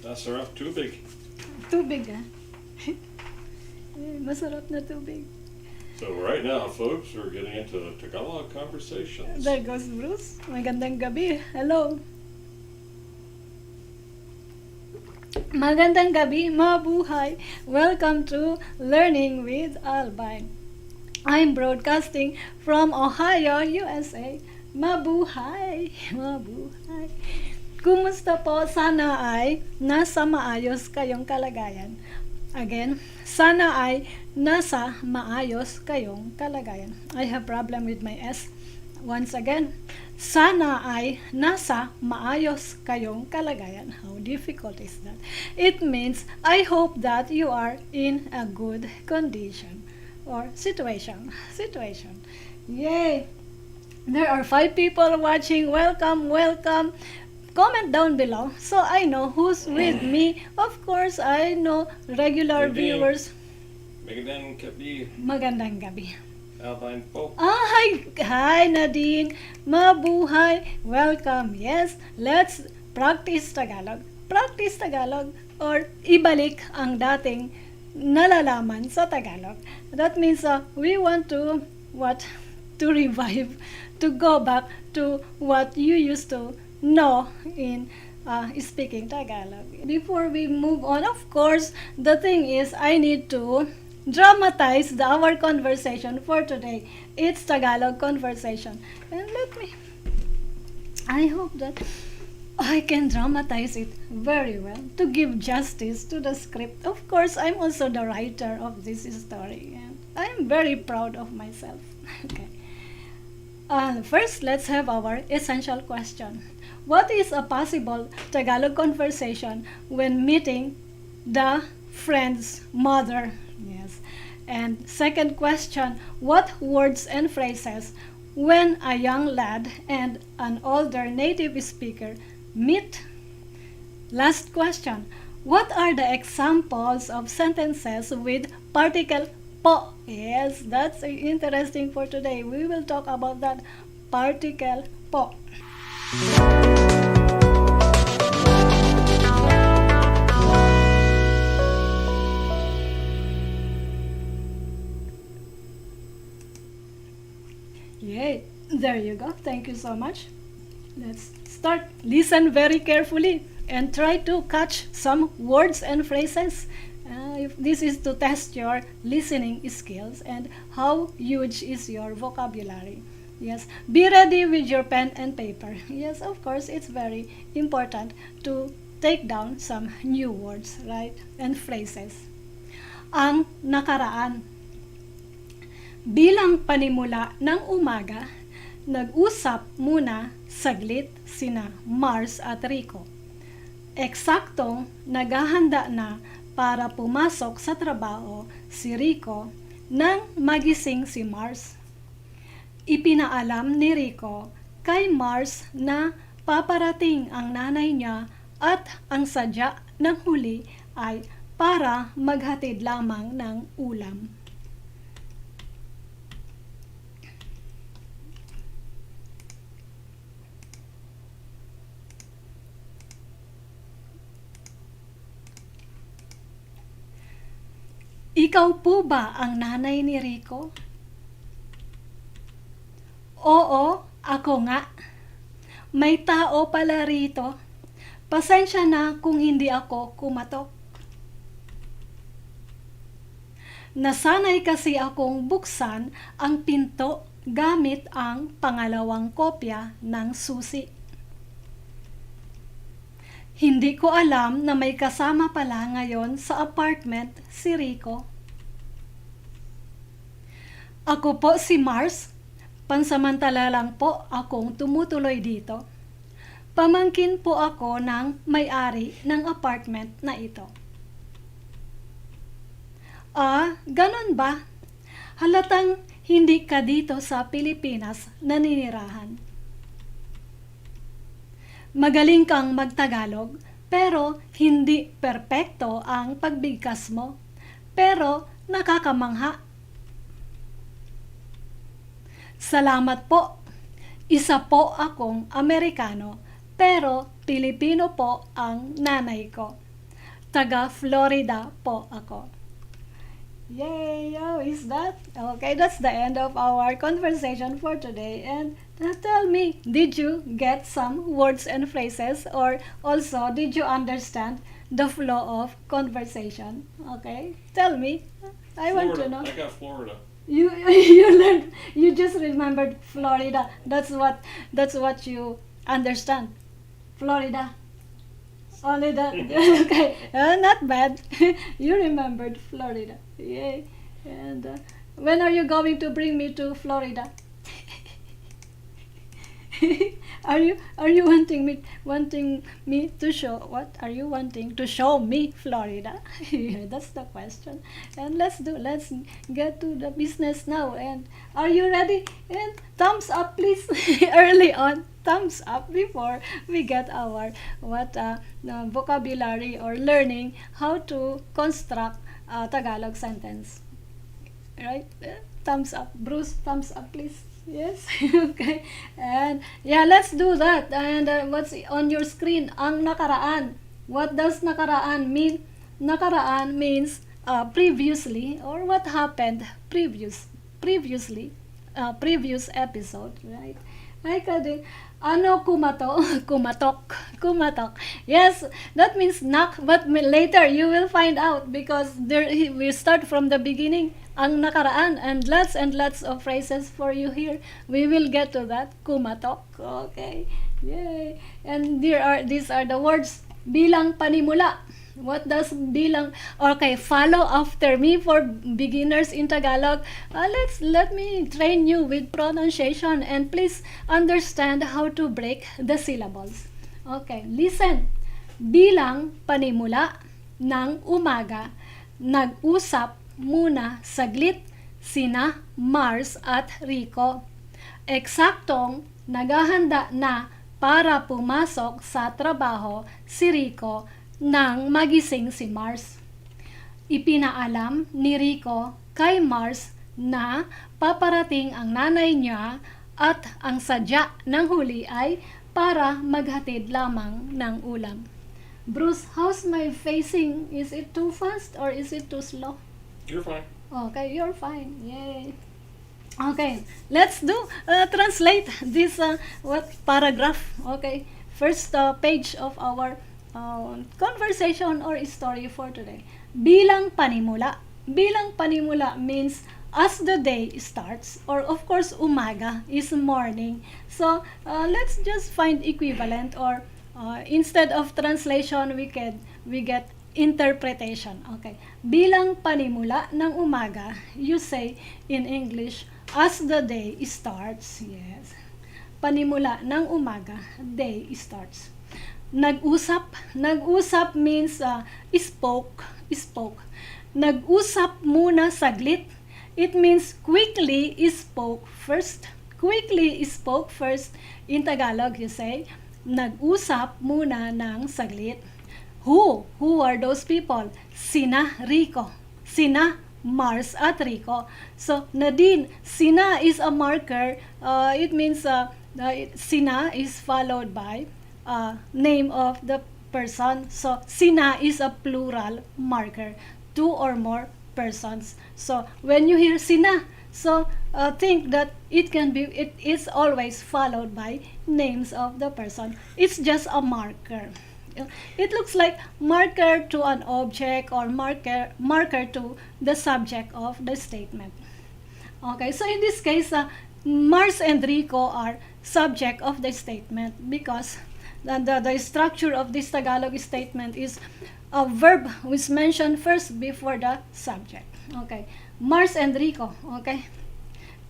Masarap tubig. Tubig ah. Masarap na tubig. So right now, folks, we're getting into the Tagalog conversations. There goes Bruce. Magandang gabi. Hello. Magandang gabi, mabuhay. Welcome to Learning with Albine. I'm broadcasting from Ohio, USA. Mabuhay, mabuhay. Kumusta po? Sana ay nasa maayos kayong kalagayan. Again, sana ay nasa maayos kayong kalagayan. I have problem with my S. Once again, sana ay nasa maayos kayong kalagayan. How difficult is that? It means I hope that you are in a good condition or situation. Yay! There are 5 people watching. Welcome, welcome. Comment down below so I know who's with me. Of course, I know regular viewers. Magandang gabi. Magandang gabi. Albine po. Hi Nadine. Mabuhay. Welcome. Yes, let's practice Tagalog. Practice Tagalog or ibalik ang dating nalalaman sa Tagalog. That means we want to to revive, to go back to what you used to know in speaking Tagalog. Before we move on, of course, the thing is I need to dramatize our conversation for today. It's Tagalog conversation. And I hope that I can dramatize it very well to give justice to the script. Of course, I'm also the writer of this story and I'm very proud of myself. Okay. First, let's have our essential question. What is a possible Tagalog conversation when meeting the friend's mother? Yes. And second question, what words and phrases when a young lad and an older native speaker meet? Last question, what are the examples of sentences with particle po? Yes, that's interesting for today. We will talk about that particle po. Yay, there you go. Thank you so much. Let's start. Listen very carefully and try to catch some words and phrases. If this is to test your listening skills and how huge is your vocabulary. Yes, be ready with your pen and paper. Yes, of course, it's very important to take down some new words, right? And phrases. Ang nakaraan. Bilang panimula ng umaga, nag-usap muna saglit sina Mars at Rico. Eksaktong naghahanda na para pumasok sa trabaho si Rico nang magising si Mars. Ipinaalam ni Rico kay Mars na paparating ang nanay niya at ang sadya ng huli ay para maghatid lamang ng ulam. Ikaw po ba ang nanay ni Rico? Oo, ako nga. May tao pala rito. Pasensya na kung hindi ako kumatok. Nasanay kasi akong buksan ang pinto gamit ang pangalawang kopya ng susi. Hindi ko alam na may kasama pala ngayon sa apartment si Rico. Ako po si Mars. Pansamantala lang po akong tumutuloy dito. Pamangkin po ako ng may-ari ng apartment na ito. Ganon ba? Halatang hindi ka dito sa Pilipinas naninirahan. Magaling kang magtagalog, pero hindi perpekto ang pagbigkas mo. Pero nakakamangha. Salamat po. Isa po akong Amerikano, pero Pilipino po ang nanay ko. Taga Florida po ako. Yay! Oh, is that? Okay, that's the end of our conversation for today. And tell me, did you get some words and phrases, or also did you understand the flow of conversation? Okay, tell me. I want to know. I got Florida. You learned. You just remembered Florida. That's what you understand. Florida. Only that. Okay, not bad. You remembered Florida. Yay. And when are you going to bring me to Florida? Are you wanting me to show what are you wanting to show me Florida? Yeah, that's the question. And let's get to the business now. And are you ready? And thumbs up please. Early on, thumbs up before we get our vocabulary or learning how to construct a Tagalog sentence. Right? Thumbs up. Bruce, thumbs up please. Yes. Okay. And yeah, let's do that. And what's on your screen? Ang nakaraan. What does nakaraan mean? Nakaraan means previously, or what happened previously, previous episode, right? Ay, kadi. Ano kumato? Kumatok. Yes, that means knock, but later you will find out, because we start from the beginning. Ang nakaraan, and lots of phrases for you here. We will get to that. Kumatok. Okay. Yay. And these are the words. Bilang panimula. What does bilang? Okay, follow after me for beginners in Tagalog. Let me train you with pronunciation, and please understand how to break the syllables. Okay, listen. Bilang panimula ng umaga, nag-usap muna saglit sina Mars at Rico. Eksaktong naghahanda na para pumasok sa trabaho si Rico nang magising si Mars. Ipinaalam ni Rico kay Mars na paparating ang nanay niya, at ang sadya ng huli ay para maghatid lamang ng ulam. Bruce, how's my facing? Is it too fast or is it too slow? You're fine. Okay, you're fine. Yay. Okay, let's translate this paragraph. Okay, first page of our conversation or story for today. Bilang panimula. Bilang panimula means as the day starts, or of course umaga is morning. So let's just find equivalent, or instead of translation we get interpretation. Okay. Bilang panimula ng umaga, you say in English, as the day starts. Yes. Panimula ng umaga, day starts. Nag-usap. Nag-usap means spoke. Nag-usap muna saglit. It means quickly spoke first. Quickly spoke first. In Tagalog, you say, nag-usap muna ng saglit. Who are those people? Sina Rico. Sina Mars at Rico. So, Nadine, sina is a marker. It means sina is followed by name of the person. So, sina is a plural marker. Two or more persons. So, when you hear sina, so think that it is always followed by names of the person. It's just a marker. It looks like marker to an object, or marker to the subject of the statement. Okay, so in this case, Mars and Rico are subject of the statement, because the structure of this Tagalog statement is a verb which mentioned first before the subject. Okay, Mars and Rico. Okay,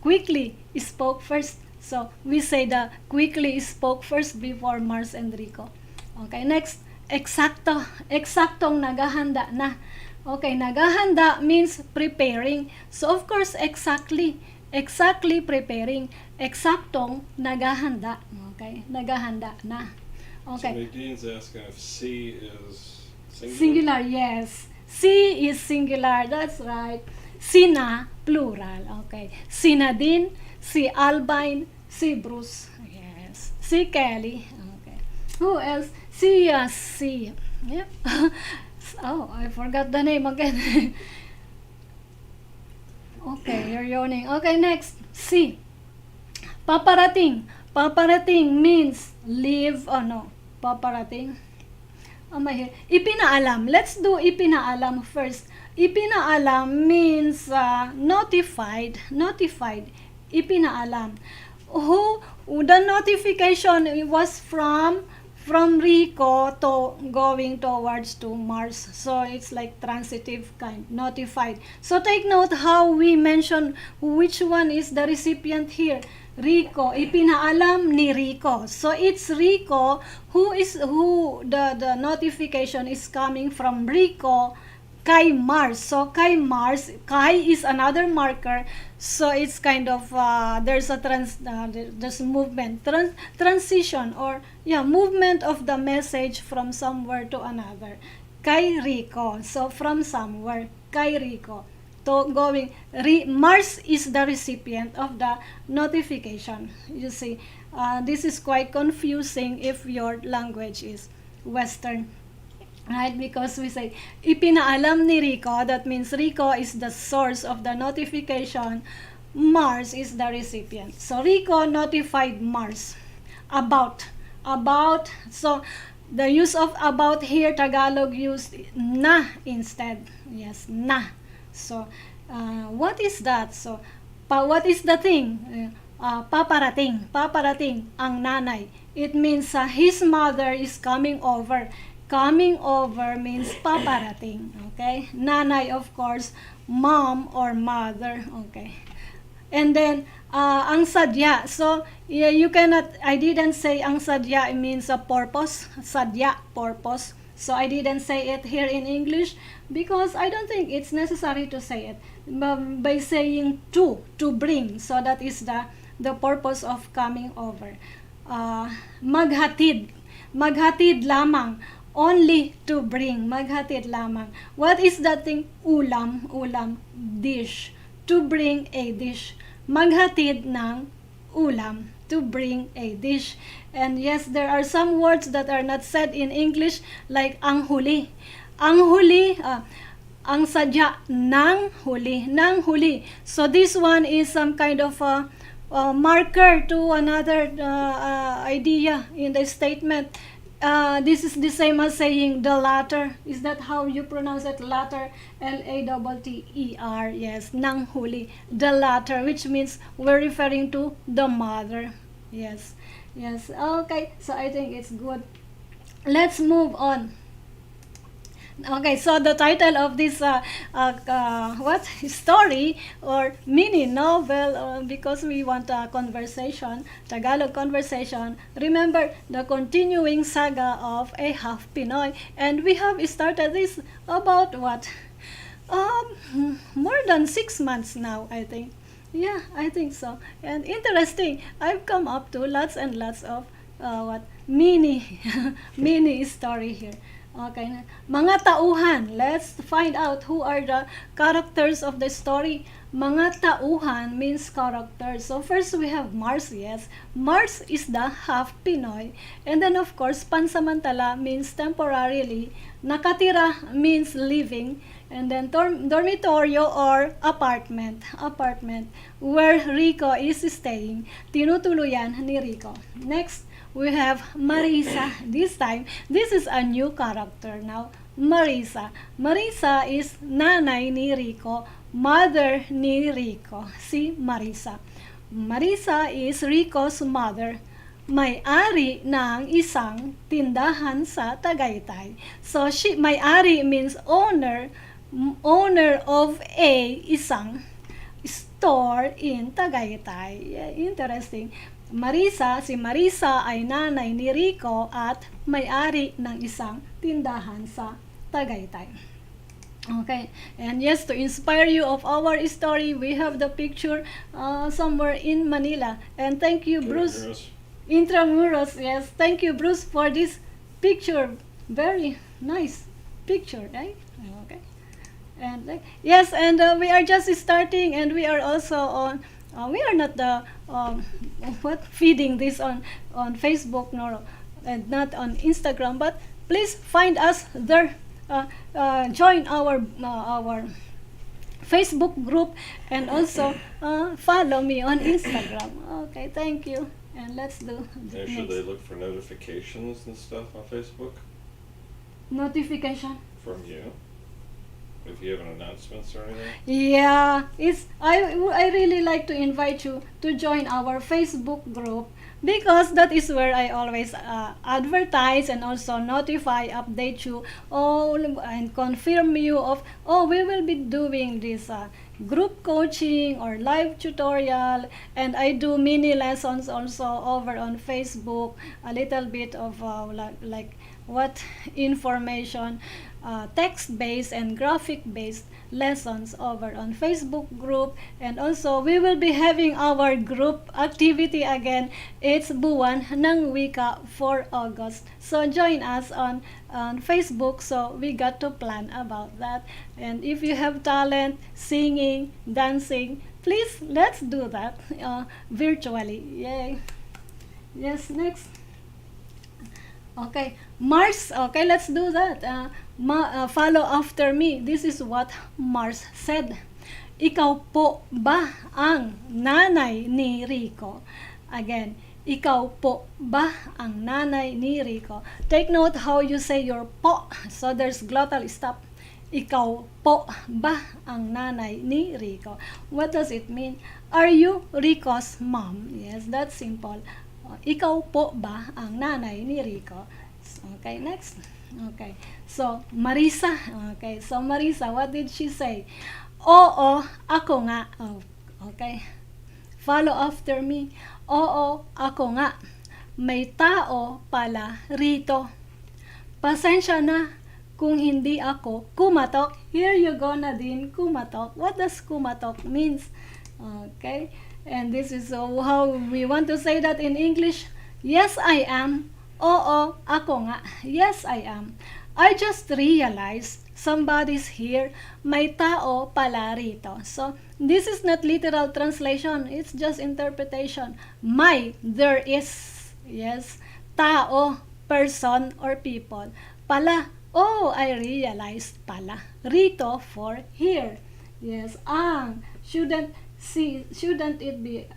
quickly spoke first. So we say the quickly spoke first before Mars and Rico. Okay, next, eksakto. Eksaktong naghahanda na. Okay, naghahanda means preparing. So, of course, exactly preparing. Eksaktong naghahanda. Okay, naghahanda na. Okay. So, Nadine's asking if C is singular? Singular, yes. C is singular, that's right. Sina, plural. Okay. Si Nadine, si Albine, si Bruce. Yes. Si Kelly. Okay. Who else? Si. Yep. Oh, I forgot the name again. Okay, you're yawning. Okay, next. C. Paparating. Paparating means leave, no. Paparating. Here. Ipinaalam. Let's do ipinaalam first. Ipinaalam means notified. Notified. Ipinaalam. The notification was from Rico to going towards to Mars. So it's like transitive kind, notified. So take note how we mention which one is the recipient here. Rico, ipinaalam ni Rico. So it's Rico who the notification is coming from Rico kay Mars. So kay Mars, kay is another marker. So it's kind of there's a there's movement, transition, or movement of the message from somewhere to another. Kay Rico. So from somewhere, kay Rico. To going, Mars is the recipient of the notification. You see, this is quite confusing if your language is Western. Right? Because we say, ipinaalam ni Rico, that means Rico is the source of the notification, Mars is the recipient. So Rico notified Mars about, so the use of about here, Tagalog used na instead. Yes, na. So, what is that? So, what is the thing? Paparating. Paparating, ang nanay. It means his mother is coming over. Coming over means paparating. Okay? Nanay, of course, mom or mother. Okay? And then, ang sadya. So, you cannot, I didn't say ang sadya means a purpose. Sadya, purpose. So I didn't say it here in English because I don't think it's necessary to say it by saying to bring. So that is the purpose of coming over. Maghatid. Maghatid lamang. Only to bring. Maghatid lamang. What is that thing? Ulam. Ulam. Dish. To bring a dish. Maghatid ng ulam. To bring a dish. And yes, there are some words that are not said in English, like ang huli. Ang huli, ang sadya, nang huli. Nang huli. So this one is some kind of marker to another idea in the statement. This is the same as saying the latter. Is that how you pronounce it? Latter, L-A-T-T-E-R. Yes, nang huli. The latter, which means we're referring to the mother. Yes, yes. Okay, so I think it's good. Let's move on. Okay, so the title of this story or mini novel, because we want a conversation, Tagalog conversation. Remember the continuing saga of a Half-Pinóy, and we have started this about what? More than 6 months now, I think. Yeah, I think so. And interesting, I've come up to lots and lots of mini mini story here. Okay, mga tauhan. Let's find out who are the characters of the story. Mga tauhan means characters. So first we have Mars, yes. Mars is the Half-Pinóy. And then of course, pansamantala means temporarily. Nakatira means living. And then dormitorio or apartment. Apartment where Rico is staying. Tinutuluyan ni Rico. Next, we have Marisa. This time, this is a new character now. Marisa. Marisa is nanay ni Rico, mother ni Rico. Si Marisa. Marisa is Rico's mother. May-ari ng isang tindahan sa Tagaytay. So, may-ari means owner of isang store in Tagaytay. Yeah, interesting. Si Marisa ay nanay ni Rico at may-ari ng isang tindahan sa Tagaytay. Okay, and yes, to inspire you of our story, we have the picture somewhere in Manila. And thank you, Bruce. Intramuros, yes. Thank you, Bruce, for this picture. Very nice picture, right? Okay. And yes, and we are just starting, and we are also on. We are not the feeding this on Facebook nor and not on Instagram, but please find us there join our Facebook group, and also follow me on Instagram. Okay, thank you. And let's do the And should they next look for notifications and stuff on Facebook notification. from you? If you have an announcements or anything? Yeah, I really like to invite you to join our Facebook group, because that is where I always advertise and also notify, update you all, and confirm you of, oh, we will be doing this group coaching or live tutorial, and I do mini lessons also over on Facebook, a little bit of like what information, text-based and graphic-based lessons over on Facebook group. And also we will be having our group activity again. It's Buwan ng Wika for August, so join us on Facebook. So we got to plan about that, and if you have talent singing, dancing, please let's do that virtually. Yay. Yes, next. Okay, Mars. Okay, let's do that. Follow after me. This is what Mars said. Ikaw po ba ang nanay ni Rico? Again, ikaw po ba ang nanay ni Rico? Take note how you say your po. So there's glottal stop. Ikaw po ba ang nanay ni Rico? What does it mean? Are you Rico's mom? Yes, that's simple. Ikaw po ba ang nanay ni Rico? Okay, next. Okay, so Marisa. Okay, so Marisa, what did she say? Oo, ako nga. Oh, okay, follow after me. Oo, ako nga. May tao pala rito. Pasensya na kung hindi ako kumatok. Here you go, Nadine, kumatok. What does kumatok means? Okay, and this is how we want to say that in English. Yes, I am. Oo, ako nga. Yes, I am. I just realized somebody's here. May tao pala rito. So, this is not literal translation. It's just interpretation. There is. Yes. Tao, person, or people. Pala. Oh, I realized pala. Rito for here. Yes. Ang. Shouldn't it be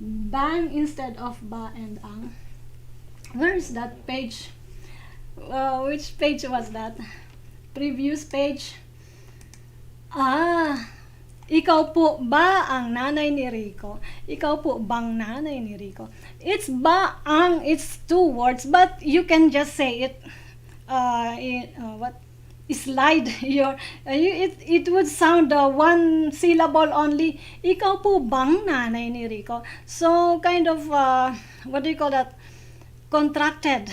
bang instead of ba and ang? Where is that page? Which page was that? Previous page. Ikaw po ba ang nanay ni Rico? Ikaw po bang nanay ni Rico? It's ba, ang, it's two words, but you can just say it slide your it would sound one syllable only. Ikaw po bang nanay ni Rico? So kind of what do you call that? Contracted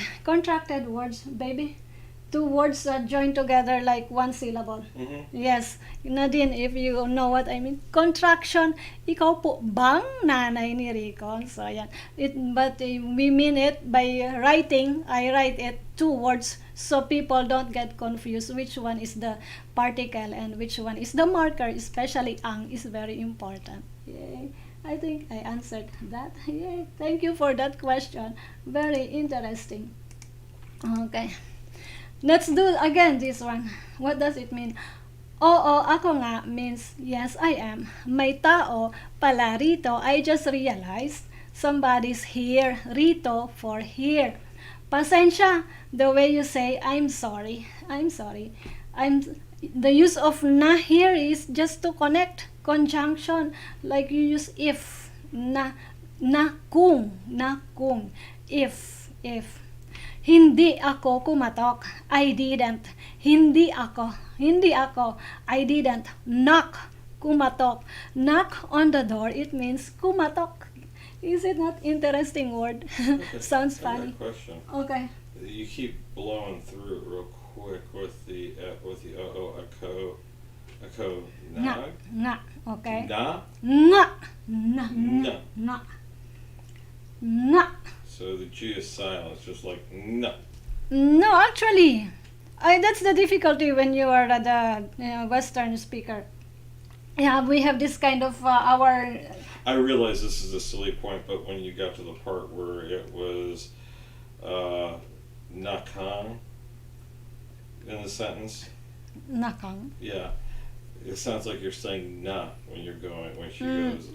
words, baby. Two words joined together like one syllable. Yes, Nadine, if you know what I mean. Contraction. Ikaw po bang nanay ni Rico? So yan. But we mean it by writing. I write it two words so people don't get confused which one is the particle and which one is the marker. Especially ang is very important. Yay. I think I answered that. Yay. Thank you for that question. Very interesting. Okay. Let's do again this one. What does it mean? Oo, ako nga means yes, I am. May tao pala rito. I just realized somebody's here. Rito for here. Pasensya, the way you say I'm sorry. I'm sorry. The use of na here is just to connect. Conjunction, like you use if, na kung, if. Hindi ako kumatok, I didn't. Hindi ako, I didn't. Knock, kumatok. Knock on the door, it means kumatok. Is it not interesting word? Sounds funny. I got a question. Okay. You keep blowing through it real quick with the ako, nag? Nga, okay. Na? Na. So the G is silent, it's just like na. No, actually, that's the difficulty when you are the Western speaker. Yeah, we have this kind of our. I realize this is a silly point, but when you got to the part where it was nakang, in the sentence? Nakang. Yeah. It sounds like you're saying na when you're going, when she goes,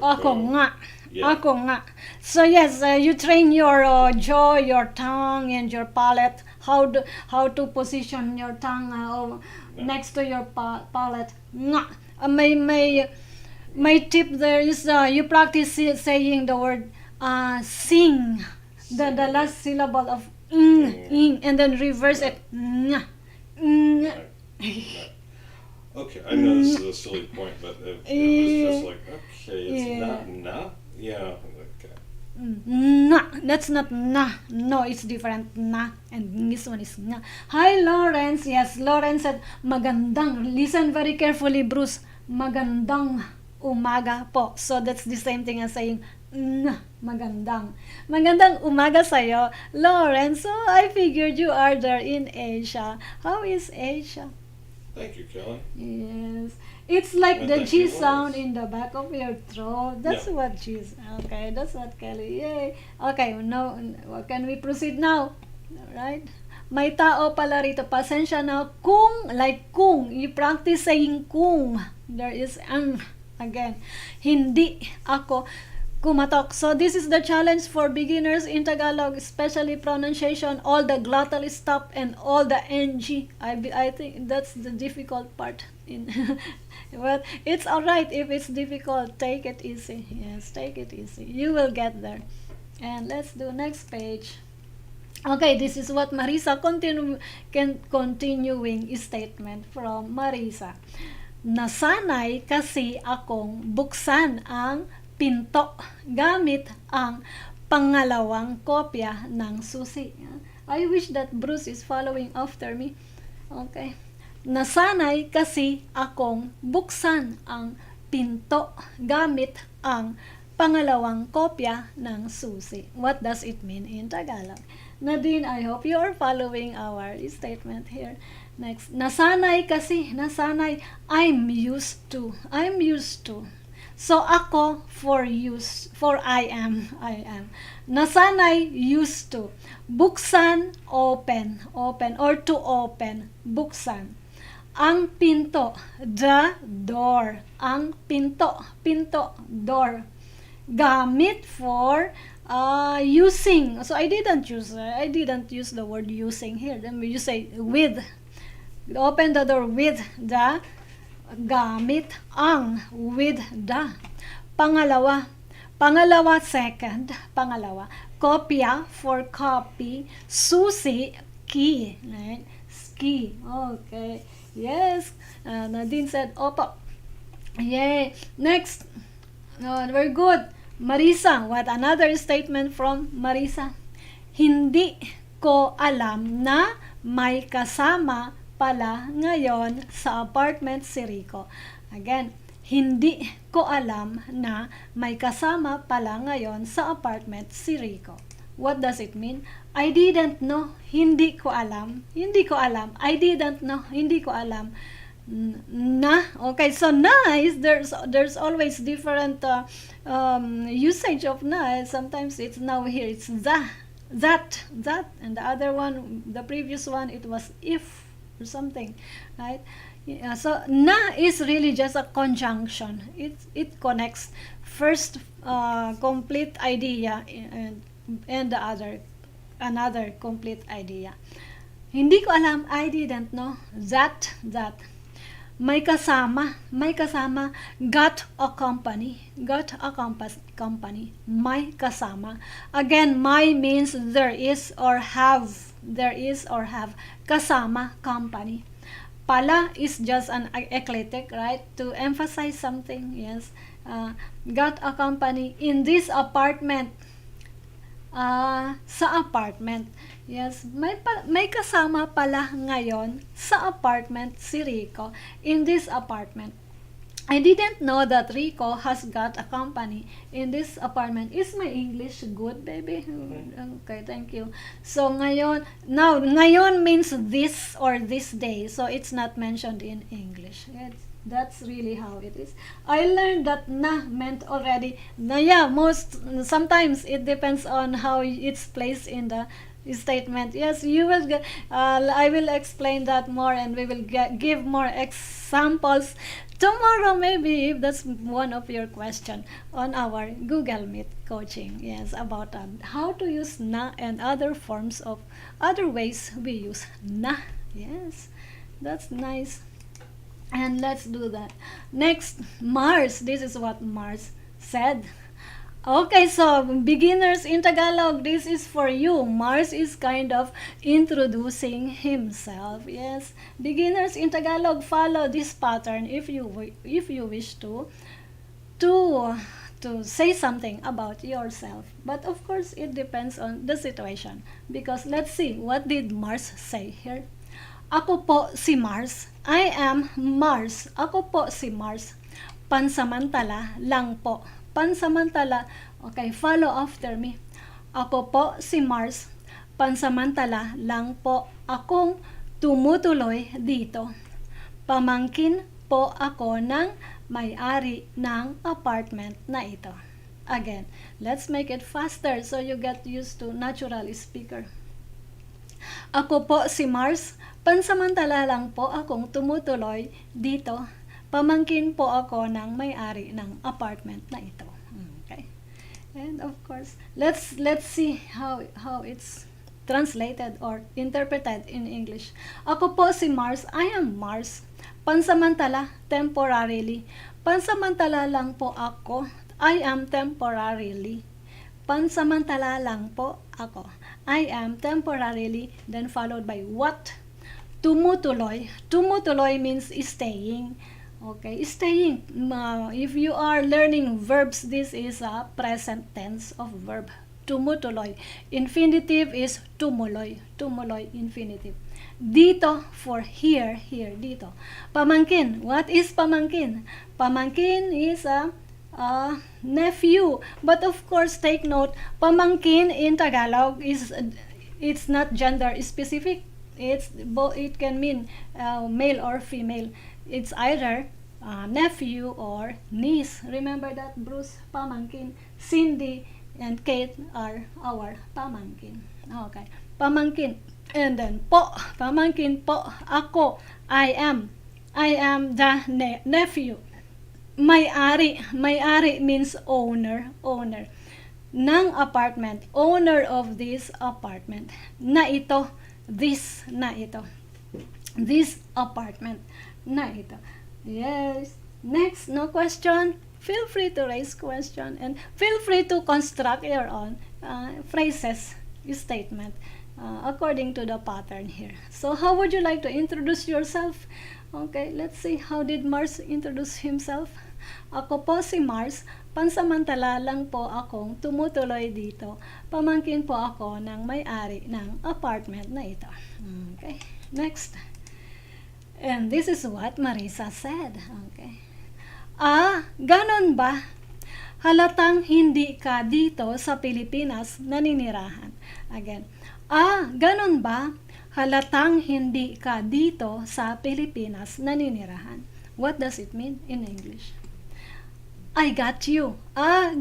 Ako nga. Yeah. Ako nga. So yes, you train your jaw, your tongue, and your palate. How to position your tongue next to your palate. Nga. My tip there is you practice saying the word sing. The last syllable of ing, and then reverse it. Nga. Nga. Okay, I know this is a silly point, but it was just like, okay, it's not na. Yeah. Okay. Na. That's not na. No, it's different. Na. And this one is nga. Hi, Lawrence. Yes, Lawrence said, magandang. Listen very carefully, Bruce. Magandang umaga po. So that's the same thing as saying na. Magandang. Magandang umaga sa'yo, Lawrence. So I figured you are there in Asia. How is Asia? Thank you, Kelly. Yes. It's like And the thank G you, sound Lawrence. in the back of your throat. That's Yeah. what G's. Okay, that's what Kelly. Yay. Okay, now, can we proceed now? Alright? May tao pala rito. Pasensya na. Kung, like kung. You practice saying kung. There is ang. Again. Hindi ako kumatok. So this is the challenge for beginners in Tagalog, especially pronunciation, all the glottal stop and all the NG. I think that's the difficult part. But it's alright if it's difficult. Take it easy. Yes, take it easy. You will get there. And let's do next page. Okay, this is what Marisa continuing statement from Marisa. Nasanay kasi akong buksan ang pinto gamit ang pangalawang kopya ng susi. I wish that Bruce is following after me. Okay. Nasanay kasi akong buksan ang pinto gamit ang pangalawang kopya ng susi. What does it mean in Tagalog? Nadine, I hope you are following our statement here. Next. Nasanay kasi, nasanay. I'm used to. So ako for I am. Nasanay used to. Buksan, open or to open, buksan. Ang pinto, the door. Ang pinto, door. Gamit for using. So I didn't use the word using here. Then you say with. Open the door with the. Gamit ang with the. Pangalawa, second, kopya for copy, susi, key, right? Key. Okay. Yes. Nadine said opo. Yay. Next. Very good. Marisa, what another statement from Marisa? Hindi ko alam na may kasama pala ngayon sa apartment si Rico. Again, hindi ko alam na may kasama pala ngayon sa apartment si Rico. What does it mean? I didn't know. Hindi ko alam. I didn't know. Hindi ko alam. Na. Okay, so na is there's always different usage of na. Sometimes it's now here it's that, and the other one, the previous one, it was if or something, right? Yeah, so na is really just a conjunction. It connects first complete idea and the other another complete idea. Hindi ko alam, I didn't know. That may kasama, got a company, may kasama. Again, my means there is or have, kasama, company. Pala is just an eclectic, right? To emphasize something, yes. Got a company in this apartment. Sa apartment. Yes, may kasama pala ngayon sa apartment si Rico in this apartment. I didn't know that Rico has got a company in this apartment. Is my English good, baby? Okay, thank you. So ngayon means this or this day. So it's not mentioned in English. That's really how it is. I learned that na meant already. Sometimes it depends on how it's placed in the statement. Yes, you will get, I will explain that more, and we will give more examples tomorrow, maybe, if that's one of your question on our Google Meet coaching. Yes, about how to use na and other forms of other ways we use na. Yes, that's nice. And let's do that. Next, Mars. This is what Mars said. Okay, so beginners in Tagalog, this is for you. Mars is kind of introducing himself. Yes, beginners in Tagalog, follow this pattern if you wish to to say something about yourself. But of course, it depends on the situation. Because let's see, what did Mars say here? Ako po si Mars. I am Mars. Ako po si Mars. Pansamantala lang po. Pansamantala. Okay, follow after me. Ako po si Mars. Pansamantala lang po akong tumutuloy dito. Pamangkin po ako ng may-ari ng apartment na ito. Again, let's make it faster so you get used to natural speaker. Ako po si Mars. Pansamantala lang po akong tumutuloy dito. Pamangkin po ako ng may-ari ng apartment na ito. Okay. And of course, let's see how it's translated or interpreted in English. Ako po si Mars. I am Mars. Pansamantala, temporarily. Pansamantala lang po ako. I am temporarily. Pansamantala lang po ako. I am temporarily, then followed by what? Tumutuloy. Tumutuloy means staying. Okay, staying. If you are learning verbs, this is a present tense of verb. Tumutuloy. Infinitive is tumuloy. Tumuloy, infinitive. Dito for here, dito. Pamangkin. What is pamangkin? Pamangkin is a nephew. But of course, take note, pamangkin in Tagalog it's not gender specific. It can mean male or female. It's either nephew or niece. Remember that, Bruce? Pamangkin. Cindy and Kate are our pamangkin. Okay. Pamangkin. And then po. Pamangkin po. Ako. I am the nephew. May-ari. May-ari means owner. Owner ng apartment. Owner of this apartment. Na ito. This na ito. This apartment na ito. Yes. Next, no question? Feel free to raise question and feel free to construct your own phrases, statement according to the pattern here. So how would you like to introduce yourself? Okay, let's see. How did Mars introduce himself? Ako po si Mars. Pansamantala lang po akong tumutuloy dito. Pamangkin po ako ng may-ari ng apartment na ito. Okay, next. And this is what Marisa said. Okay. Ganon ba? Halatang hindi ka dito sa Pilipinas naninirahan. Again. Ganon ba? Halatang hindi ka dito sa Pilipinas naninirahan. What does it mean in English? I got you.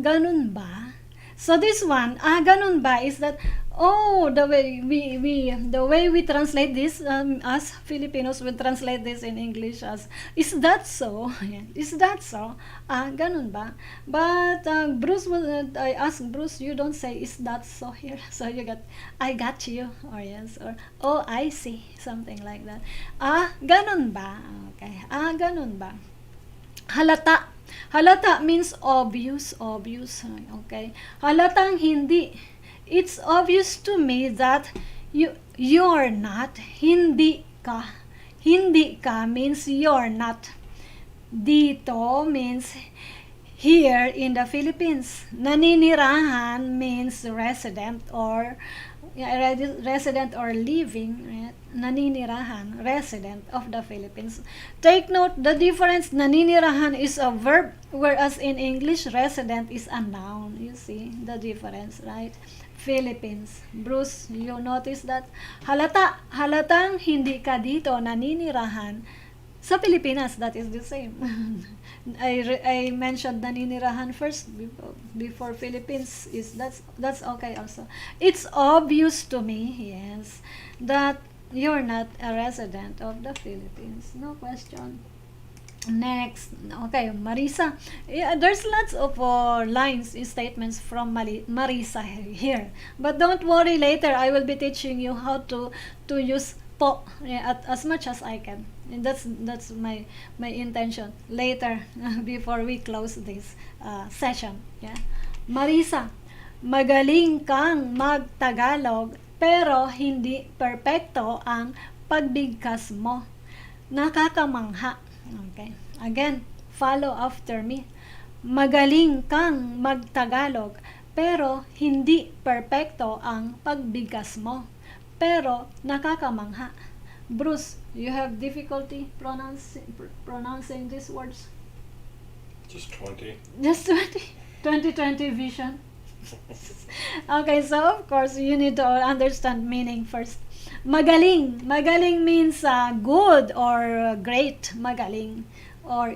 Ganun ba? So this one, ganun ba, is that the way we translate this as Filipinos, we translate this in English as is that so? Is that so? Ganun ba? But Bruce I asked Bruce, you don't say is that so here. So you got I got you, or yes, or oh I see, something like that. Ganun ba? Okay. Ganun ba? Halata. Halata means obvious. Okay. Halatang hindi. It's obvious to me that you're not. Hindi ka. Hindi ka means you're not. Dito means here in the Philippines. Naninirahan means resident or living, right? Naninirahan, resident of the Philippines. Take note, the difference, naninirahan is a verb, whereas in English, resident is a noun. You see the difference, right? Philippines. Bruce, you notice that? Halatang hindi ka dito naninirahan Sa Pilipinas, that is the same. I mentioned naninirahan first before Philippines. That's okay also. It's obvious to me, yes, that you're not a resident of the Philippines. No question. Next, okay, Marisa. Yeah, there's lots of lines, statements from Marisa here. But don't worry, later I will be teaching you how to use po, yeah, as much as I can. And that's my intention later before we close this session. Yeah, Marisa, magaling kang mag-Tagalog pero hindi perpekto ang pagbigkas mo. Nakakamangha. Okay. Again, follow after me. Magaling kang mag-Tagalog pero hindi perpekto ang pagbigkas mo. Pero nakakamangha. Bruce, you have difficulty pronouncing these words? Just 20. Just 20? 2020 vision? Okay, so of course, you need to understand meaning first. Magaling. Magaling means good or great. Magaling. Or,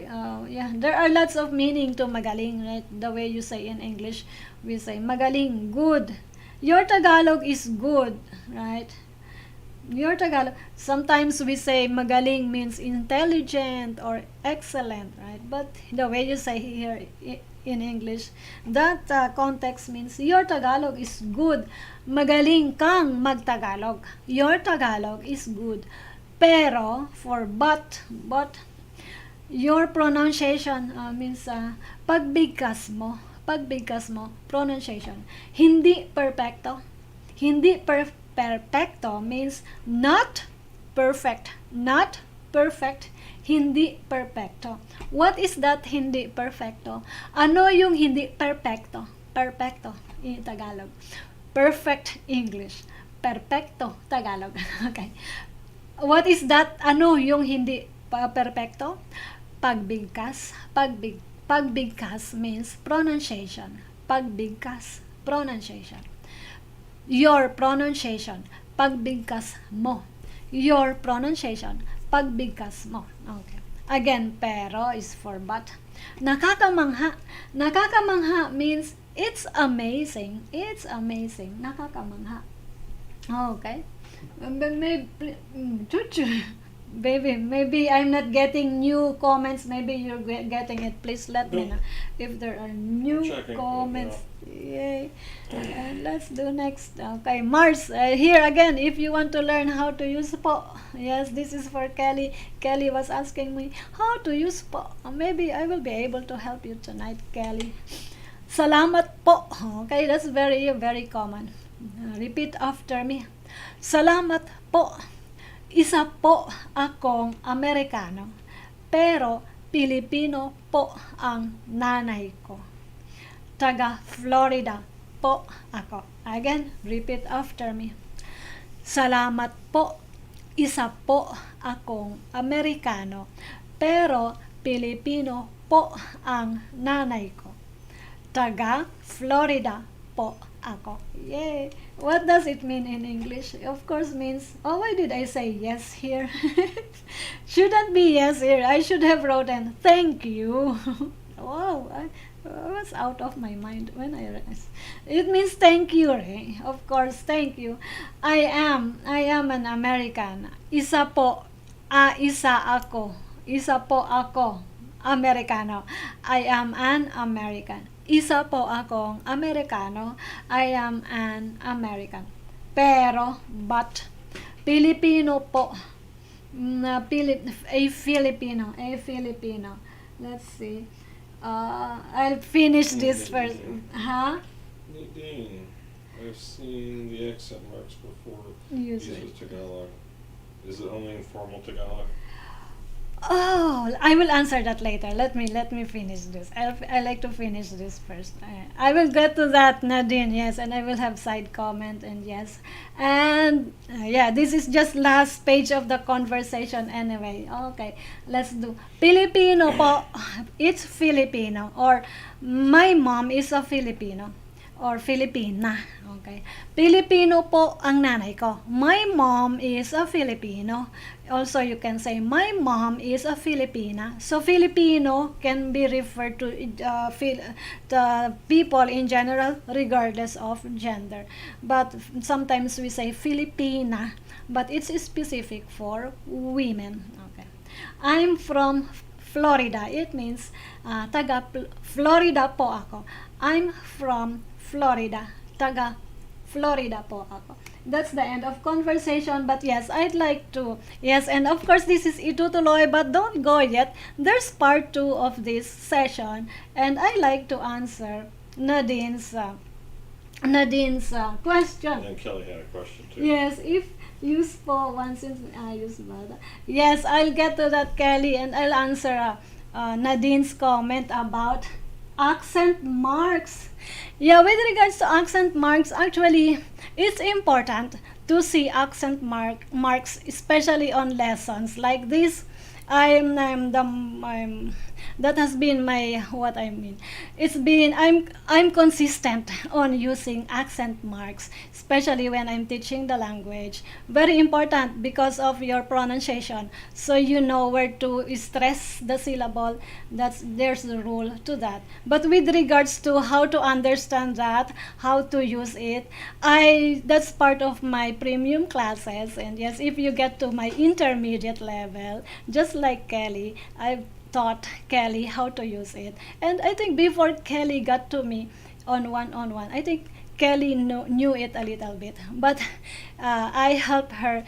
yeah, there are lots of meaning to magaling, right? The way you say in English, we say magaling, good. Your Tagalog is good, right? Your Tagalog, sometimes we say magaling means intelligent or excellent, right? But the way you say here in English, that context means your Tagalog is good. Magaling kang mag-Tagalog. Your Tagalog is good. Pero, for but, your pronunciation means pagbigkas mo, pronunciation. Hindi perfecto. Hindi perfecto means not perfect. Not perfect. Hindi perfecto. What is that hindi perfecto? Ano yung hindi perfecto? Perfecto in Tagalog. Perfect English. Perfecto Tagalog. Okay. What is that? Ano yung hindi perfecto? Pagbigkas. Pagbigkas means pronunciation. Pagbigkas, pronunciation. Your pronunciation, pagbigkas mo. Your pronunciation, pagbigkas mo. Okay. Again, pero is for but. Nakakamangha. Nakakamangha means it's amazing. It's amazing. Nakakamangha. Okay. Baby, maybe I'm not getting new comments. Maybe you're getting it. Please let me know if there are new comments. Yay. Let's do next. Okay, Mars, here again, if you want to learn how to use po. Yes, this is for Kelly. Kelly was asking me how to use po. Maybe I will be able to help you tonight, Kelly. Salamat po. Okay, that's very, very common. Repeat after me. Salamat po. Isa po akong Amerikano, pero Pilipino po ang nanay ko. Taga Florida po ako. Again, repeat after me. Salamat po. Isa po akong Amerikano, pero Pilipino po ang nanay ko. Taga Florida po ako. Yay! What does it mean in English? Of course means, oh, why did I say yes here? Shouldn't be yes here. I should have written thank you. Wow, I was out of my mind when I realized. It means thank you, right? Of course, thank you. I am an American. Isa po, isa ako. Isa po ako, Amerikano. I am an American. Isa po akong Amerikano. I am an American. Pero, but, Pilipino po. A Filipino. A Filipino. Let's see. I'll finish this first. Huh? Nadine, I've seen the accent marks before. Use These it. with Tagalog. Is it only in formal Tagalog? Oh, I will answer that later. Let me finish this. I like to finish this first. I will get to that, Nadine. Yes, and I will have side comment and yes, and yeah, this is just last page of the conversation anyway. Okay, let's do Filipino po. It's Filipino, or my mom is a Filipino, or Filipina. Okay. Filipino po ang nanay ko. My mom is a Filipino. Also, you can say my mom is a Filipina. So, Filipino can be referred to the people in general, regardless of gender. But sometimes we say Filipina, but it's specific for women. Okay. I'm from Florida. It means taga Florida po ako. I'm from Florida. Taga Florida po ako. That's the end of conversation. But yes, I'd like to. Yes, and of course this is itutuloy, but don't go yet. There's part 2 of this session, and I like to answer Nadine's question. And then Kelly had a question too. Yes, if useful one since I use bada. Yes, I'll get to that, Kelly, and I'll answer Nadine's comment about accent marks. Yeah, with regards to accent marks, actually, it's important to see accent marks, especially on lessons like this. That has been my what I mean. It's been I'm consistent on using accent marks, especially when I'm teaching the language. Very important because of your pronunciation, so you know where to stress the syllable. There's a rule to that. But with regards to how to understand that, how to use it, that's part of my premium classes. And yes, if you get to my intermediate level, just like Kelly, I've taught Kelly how to use it. And I think before Kelly got to me on one-on-one, I think Kelly knew it a little bit. But I helped her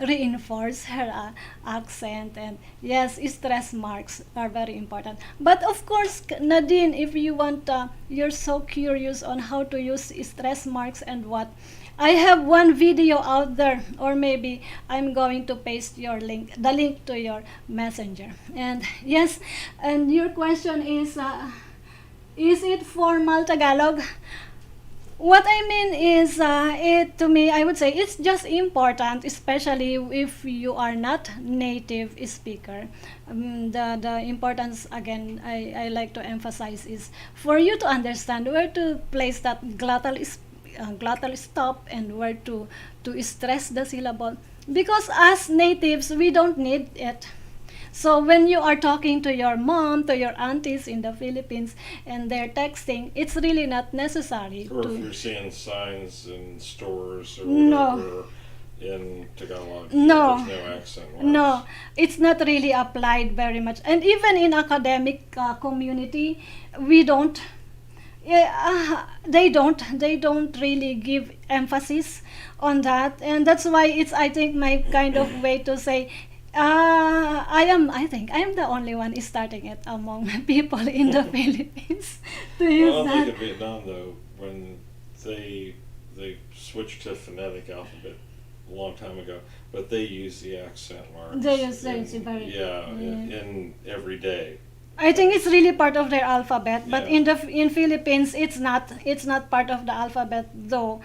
reinforce her accent. And yes, stress marks are very important. But of course, Nadine, if you want, you're so curious on how to use stress marks and what, I have one video out there, or maybe I'm going to paste the link to your messenger. And yes, and your question is it formal Tagalog? What I mean is, to me, I would say it's just important, especially if you are not native speaker. The importance, again, I like to emphasize is for you to understand where to place that glottal stop and where to stress the syllable, because as natives we don't need it. So when you are talking to your mom, to your aunties in the Philippines, and they're texting, it's really not necessary. Or if you're seeing signs in stores or No. whatever in Tagalog, No. there's no accent marks. No, it's not really applied very much. And even in academic community, we don't. They don't really give emphasis on that, and that's why it's, I think, my kind of way to say, I think I'm the only one starting it among people in the Philippines to use Well, I that. think in Vietnam though, when they switched to phonetic alphabet a long time ago, but they use the accent marks. They use in every day. I think it's really part of their alphabet, but Yeah. in Philippines it's not part of the alphabet though.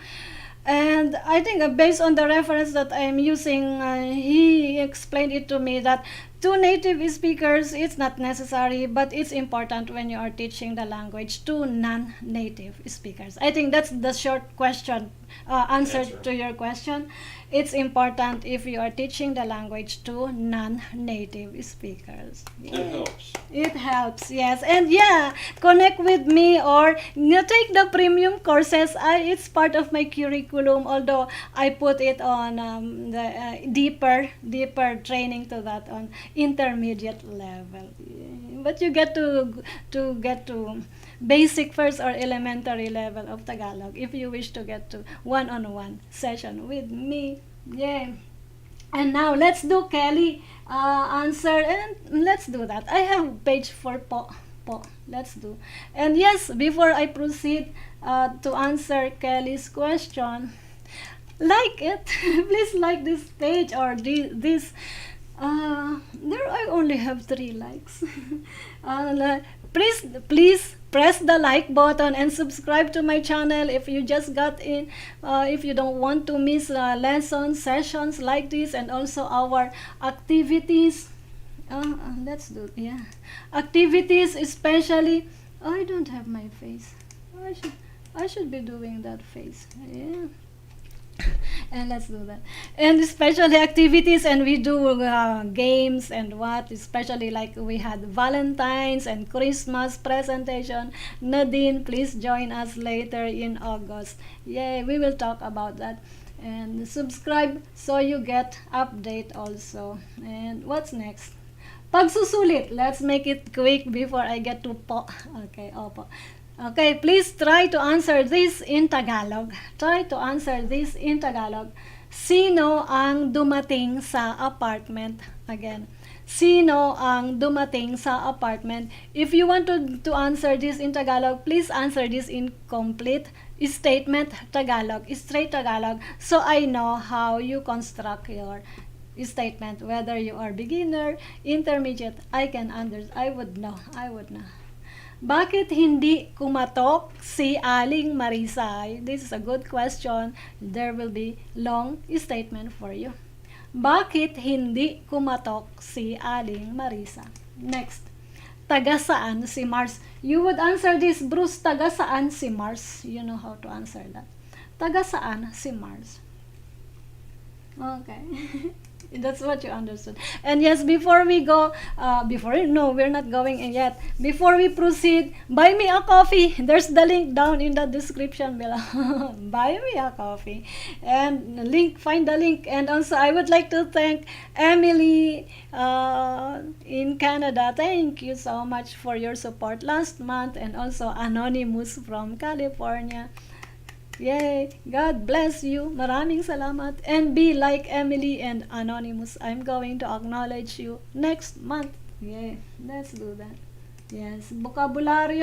And I think based on the reference that I'm using, he explained it to me that to native speakers it's not necessary, but it's important when you are teaching the language to non-native speakers. I think that's the short question answer to your question. It's important if you are teaching the language to non-native speakers. It helps. It helps, yes. And yeah, connect with me or take the premium courses. It's part of my curriculum, although I put it on the deeper training to that on intermediate level. But you get to get to basic first or elementary level of Tagalog if you wish to get to one-on-one session with me. Yeah. And now let's do Kelly answer, and let's do that. I have page 4 po. Let's do. And yes, before I proceed to answer Kelly's question, like it. Please like this page or this. There I only have 3 likes. Please press the like button and subscribe to my channel if you just got in. If you don't want to miss lessons, sessions like this, and also our activities. Let's do, yeah. Activities, especially. I don't have my face. I should be doing that face. Yeah. And let's do that. And especially activities, and we do games and what, especially like we had Valentine's and Christmas presentation. Nadine, please join us later in August. Yay, we will talk about that. And subscribe so you get update also. And what's next? Pagsusulit. Let's make it quick before I get to po. Okay, opo. Okay, please try to answer this in Tagalog. Try to answer this in Tagalog. Sino ang dumating sa apartment? Again, sino ang dumating sa apartment? If you want to answer this in Tagalog, please answer this in complete statement Tagalog, straight Tagalog, so I know how you construct your statement. Whether you are beginner, intermediate, I would know. Bakit hindi kumatok si Aling Marisay? This is a good question. There will be long statement for you. Bakit hindi kumatok si Aling Marisa? Next. Taga saan si Mars? You would answer this, Bruce. Taga saan si Mars? You know how to answer that. Taga saan si Mars? Okay. That's what you understood. And yes, before we go, we're not going in yet. Before we proceed, buy me a coffee. There's the link down in the description below. Buy me a coffee. And find the link. And also, I would like to thank Emily in Canada. Thank you so much for your support last month. And also Anonymous from California. Yay! God bless you. Maraming salamat. And be like Emily and Anonymous. I'm going to acknowledge you next month. Yay! Let's do that. Yes. Vocabulary.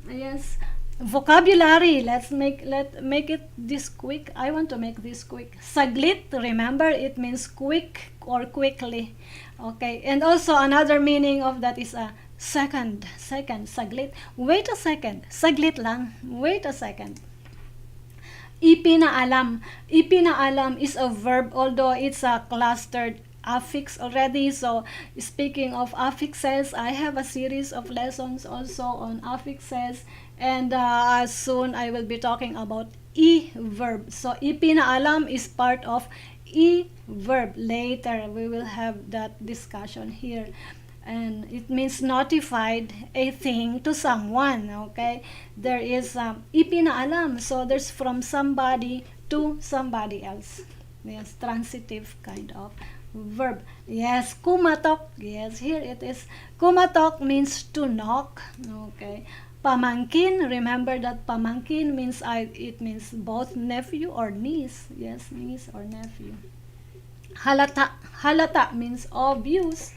Yes. Vocabulary. Let make it this quick. I want to make this quick. Saglit. Remember, it means quick or quickly. Okay. And also another meaning of that is a second. Saglit. Wait a second. Saglit lang. Wait a second. Ipinaalam. Ipinaalam is a verb, although it's a clustered affix already. So speaking of affixes, I have a series of lessons also on affixes, and soon I will be talking about e-verb. So ipinaalam is part of e-verb. Later we will have that discussion here. And it means notified a thing to someone. Okay, there is ipinaalam, so there's from somebody to somebody else. Yes, transitive kind of verb. Yes, kumatok. Yes, here it is. Kumatok means to knock. Okay, pamangkin. Remember that pamangkin means it means both nephew or niece. Yes, niece or nephew. Halata. Halata means obvious.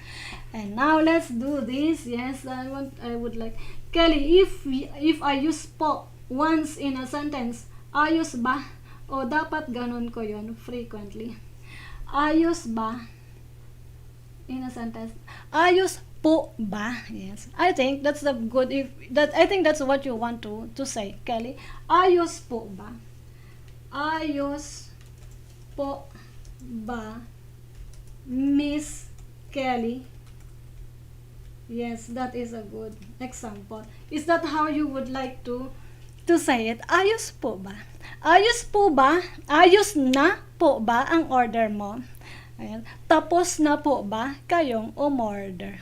And now let's do this. Yes, I would like, Kelly, if I use po once in a sentence, ayos ba? O dapat ganun ko yon frequently? Ayos ba in a sentence? Ayos po ba? Yes. I think that's I think that's what you want to say, Kelly. Ayos po ba? Ayos po ba, Miss Kelly? Yes, that is a good example. Is that how you would like to say it? Ayos po ba? Ayos po ba? Ayos na po ba ang order mo? Ayan. Tapos na po ba kayong umorder?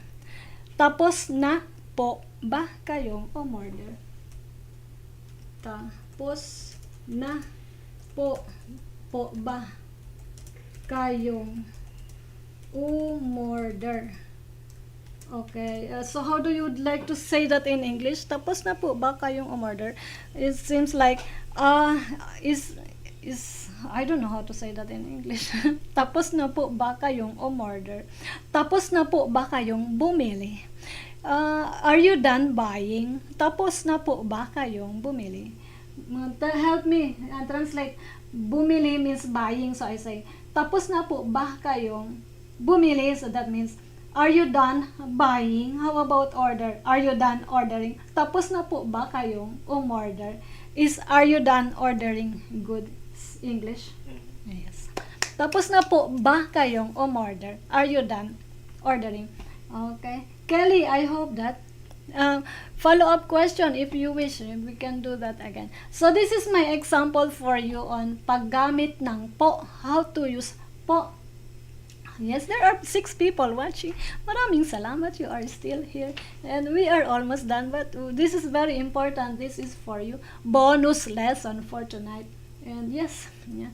Tapos na po ba kayong umorder? Tapos na po ba kayong umorder? Okay, so how do you like to say that in English? Tapos na po ba kayong umorder? It seems like is I don't know how to say that in English. Tapos na po ba kayong umorder? Tapos na po ba kayong bumili? Are you done buying? Tapos na po ba kayong bumili? Help me translate. Bumili means buying, so I say tapos na po ba kayong bumili? So that means, are you done buying? How about order? Are you done ordering? Tapos na po ba kayong umorder? Is are you done ordering good English? Yes. Tapos na po ba kayong umorder? Are you done ordering? Okay. Kelly, I hope that follow-up question if you wish. We can do that again. So this is my example for you on paggamit ng po. How to use po. Yes, there are 6 people watching. Maraming salamat, you are still here. And we are almost done, but this is very important. This is for you. Bonus lesson for tonight. And yes, yeah.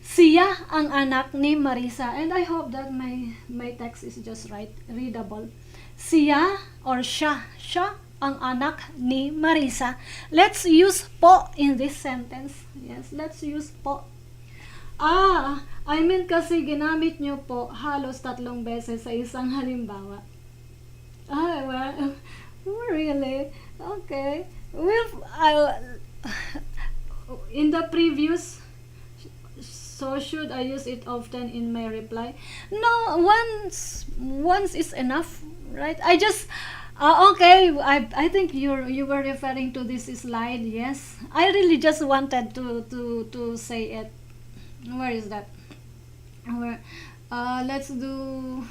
Siya ang anak ni Marisa. And I hope that my text is just right, readable. Siya or siya ang anak ni Marisa. Let's use po in this sentence. Yes, let's use po. I mean kasi ginamit nyo po halos 3 beses sa isang halimbawa. Well, really? Okay. Well, in the previous, so should I use it often in my reply? No, once is enough, right? I just okay, I think you were referring to this slide. Yes, I really just wanted to say it. Where is that? Where? Let's do.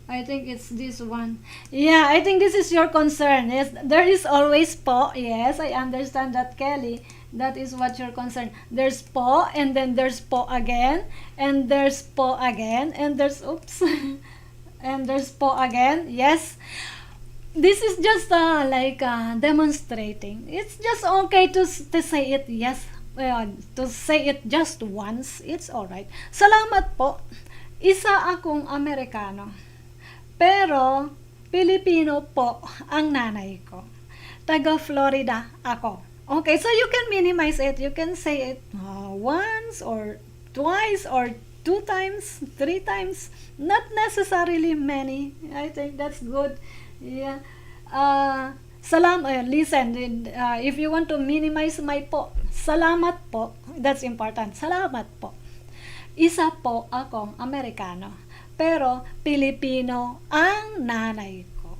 I think it's this one. Yeah, I think this is your concern. Yes, there is always po. Yes, I understand that, Kelly. That is what your concern. There's po, and then there's po again, and there's po again, and there's oops, and there's po again. Yes. This is just like demonstrating. It's just okay to say it. Yes. To say it just once, it's alright. Salamat po. Isa akong Amerikano. Pero, Pilipino po ang nanay ko. Taga Florida ako. Okay, so you can minimize it. You can say it once or twice or 2 times, 3 times. Not necessarily many. I think that's good. Yeah. Listen, if you want to minimize my po, salamat po, that's important. Salamat po. Isa po akong Amerikano, pero Pilipino ang nanay ko.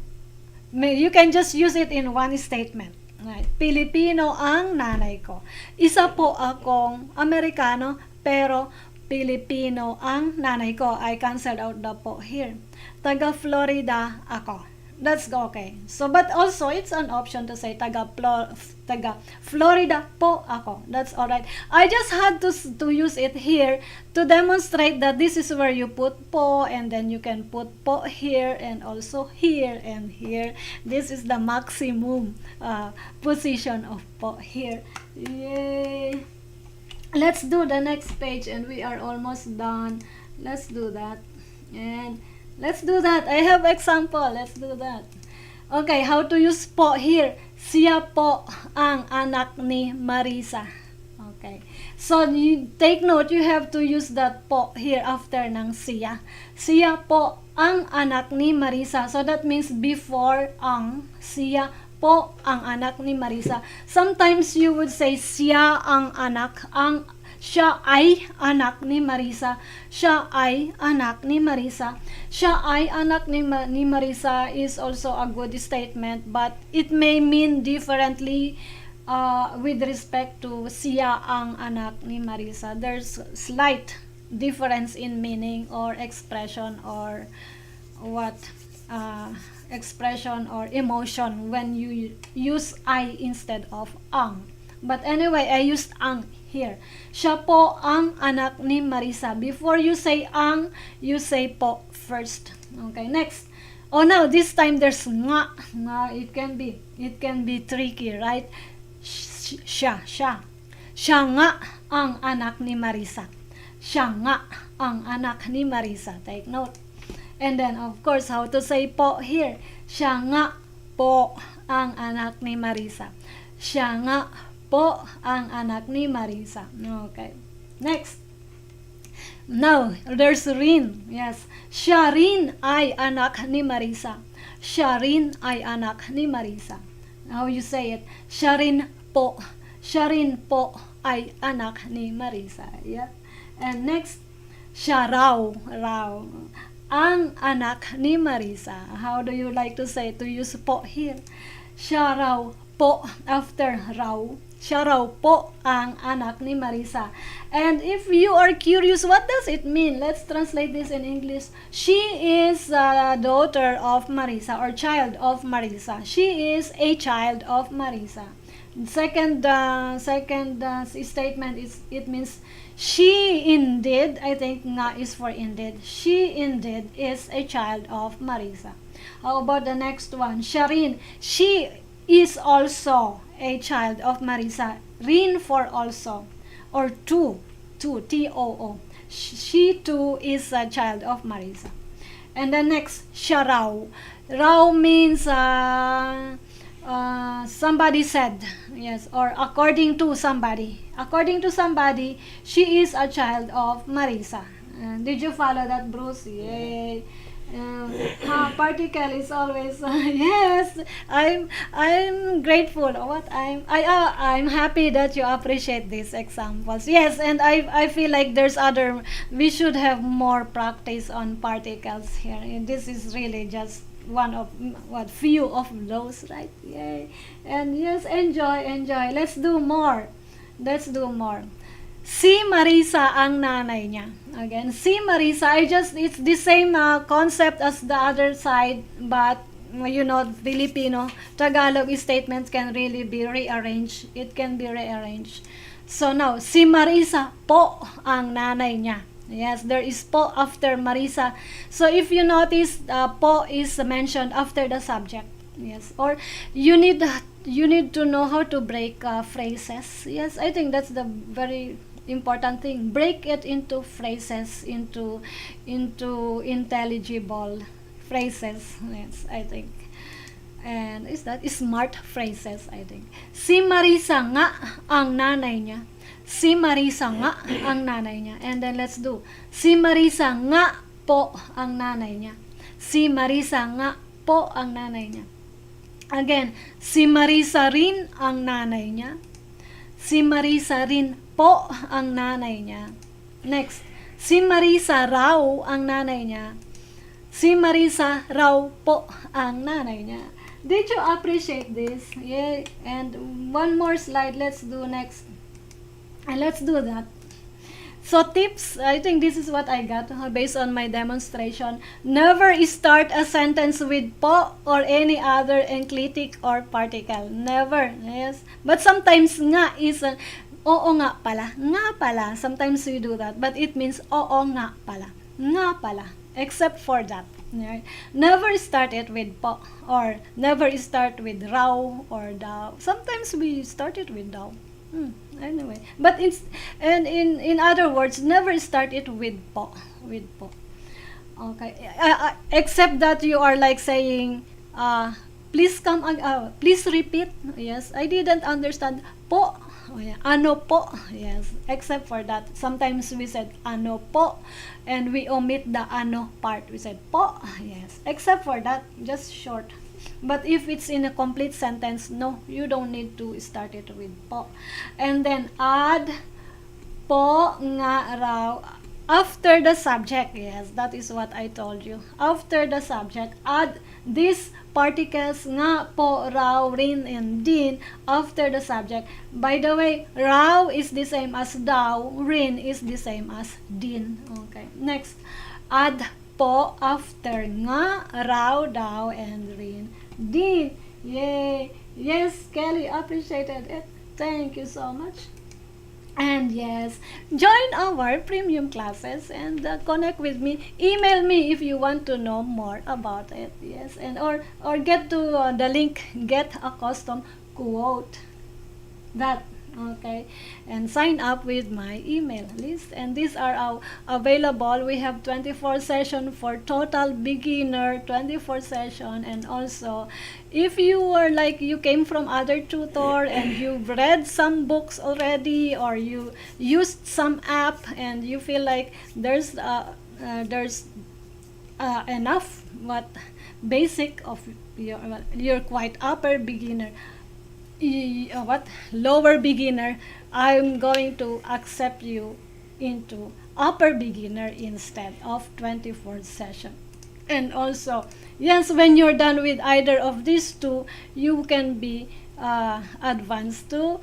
You can just use it in one statement. Right? Pilipino ang nanay ko. Isa po akong Amerikano, pero Pilipino ang nanay ko. I canceled out the po here. Taga Florida ako. That's okay. So, but also, it's an option to say taga Florida po ako. That's alright. I just had to use it here to demonstrate that this is where you put po, and then you can put po here, and also here, and here. This is the maximum position of po here. Yay! Let's do the next page, and we are almost done. Let's do that. And let's do that. I have example. Let's do that. Okay, how to use po here. Siya po ang anak ni Marisa. Okay. So, you take note, you have to use that po here after ng siya. Siya po ang anak ni Marisa. So, that means before ang siya po ang anak ni Marisa. Sometimes you would say siya ang anak, siya ay anak ni Marisa. Siya ay anak ni Marisa. Siya ay anak ni Marisa is also a good statement, but it may mean differently with respect to siya ang anak ni Marisa. There's slight difference in meaning or expression or expression or emotion when you use I instead of ang. But anyway, I used ang here. Siya po ang anak ni Marisa. Before you say ang, you say po first. Okay, next. Oh, now this time there's nga. It can be tricky, right? Siya. Siya nga ang anak ni Marisa. Siya nga ang anak ni Marisa. Take note. And then, of course, how to say po here. Siya nga po ang anak ni Marisa. Siya nga po ang anak ni Marisa. Okay. Next. Now, there's rin. Yes. Siya rin ay anak ni Marisa. Siya rin ay anak ni Marisa. How you say it? Siya rin po. Siya rin po ay anak ni Marisa. Yeah. And next, siya raw. Ang anak ni Marisa. How do you like to say to use po here? Siya raw po after raw. Siya raw po ang anak ni Marisa. And if you are curious, what does it mean? Let's translate this in English. She is a daughter of Marisa or child of Marisa. She is a child of Marisa. Second statement is it means she indeed, I think nga is for indeed. She indeed is a child of Marisa. How about the next one? Sharin. She is also a child of Marisa. Rin for also. Or too. T-O-O. She too is a child of Marisa. And the next, siya raw. Raw means somebody said. Yes, or according to somebody. According to somebody, she is a child of Marisa. Did you follow that, Bruce? Yay. Particle is always yes. I'm grateful. I'm happy that you appreciate these examples. Yes, and I feel like there's other. We should have more practice on particles here. And this is really just one of few of those, right? Yay. And yes, enjoy. Let's do more. Si Marisa ang nanay niya. Again, si Marisa, it's the same concept as the other side, but Filipino, Tagalog statements can really be rearranged. It can be rearranged. So now, si Marisa po ang nanay niya. Yes, there is po after Marisa. So if you notice, po is mentioned after the subject. Yes, or you need to know how to break phrases. Yes, I think that's the very important thing. Break it into phrases, into intelligible phrases. Yes, I think. And is that smart phrases, I think. Si Marisa nga ang nanay niya. Si Marisa nga ang nanay niya. And then let's do. Si Marisa nga po ang nanay niya. Si Marisa nga po ang nanay niya. Again, si Marisa rin ang nanay niya. Si Marisa rin po ang nanay niya. Next, si Marisa raw ang nanay niya. Si Marisa raw po ang nanay niya. Did you appreciate this? Yeah. And one more slide. Let's do next. And let's do that. So tips, I think this is what I got based on my demonstration. Never start a sentence with po or any other enclitic or particle. Never. Yes. But sometimes nga is oo nga pala. Nga pala. Sometimes we do that. But it means oo nga pala. Nga pala. Except for that. Right? Never start it with po or never start with raw or daw. Sometimes we start it with daw. Anyway, but in other words, never start it with po. Okay. Except that you are like saying, please please repeat. Yes, I didn't understand po. Oh, yeah. Ano po? Yes. Except for that, sometimes we said ano po, and we omit the ano part. We said po. Yes. Except for that, just short. But if it's in a complete sentence, no, you don't need to start it with po. And then add po nga raw after the subject. Yes, that is what I told you. After the subject, add these particles nga, po, raw, rin, and din after the subject. By the way, raw is the same as daw, rin is the same as din. Okay, next, add po after nga, raw, daw, and rin, din. Yay! Yes, Kelly appreciated it. Thank you so much. And yes, join our premium classes and connect with me. Email me if you want to know more about it. Yes, and or get to the link Get a Custom Quote. That. Okay, and sign up with my email list, and these are our available. We have 24 session for total beginner, 24 session, and also if you were like you came from other tutor and you've read some books already or you used some app and you feel like there's enough what basic of you're quite upper beginner, lower beginner, I'm going to accept you into upper beginner instead of 24th session. And also, yes, when you're done with either of these two, you can be advanced to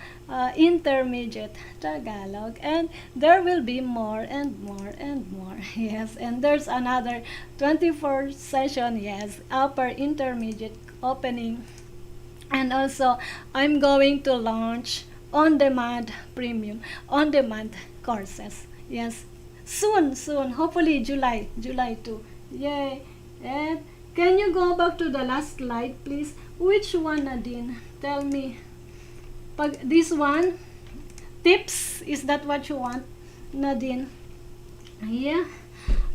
intermediate Tagalog, and there will be more and more and more. Yes, and there's another 24 session, yes, upper intermediate opening. And also, I'm going to launch on-demand premium, on-demand courses. Yes, soon, hopefully July 2. Yay. And can you go back to the last slide, please? Which one, Nadine? Tell me. This one? Tips? Is that what you want, Nadine? Yeah.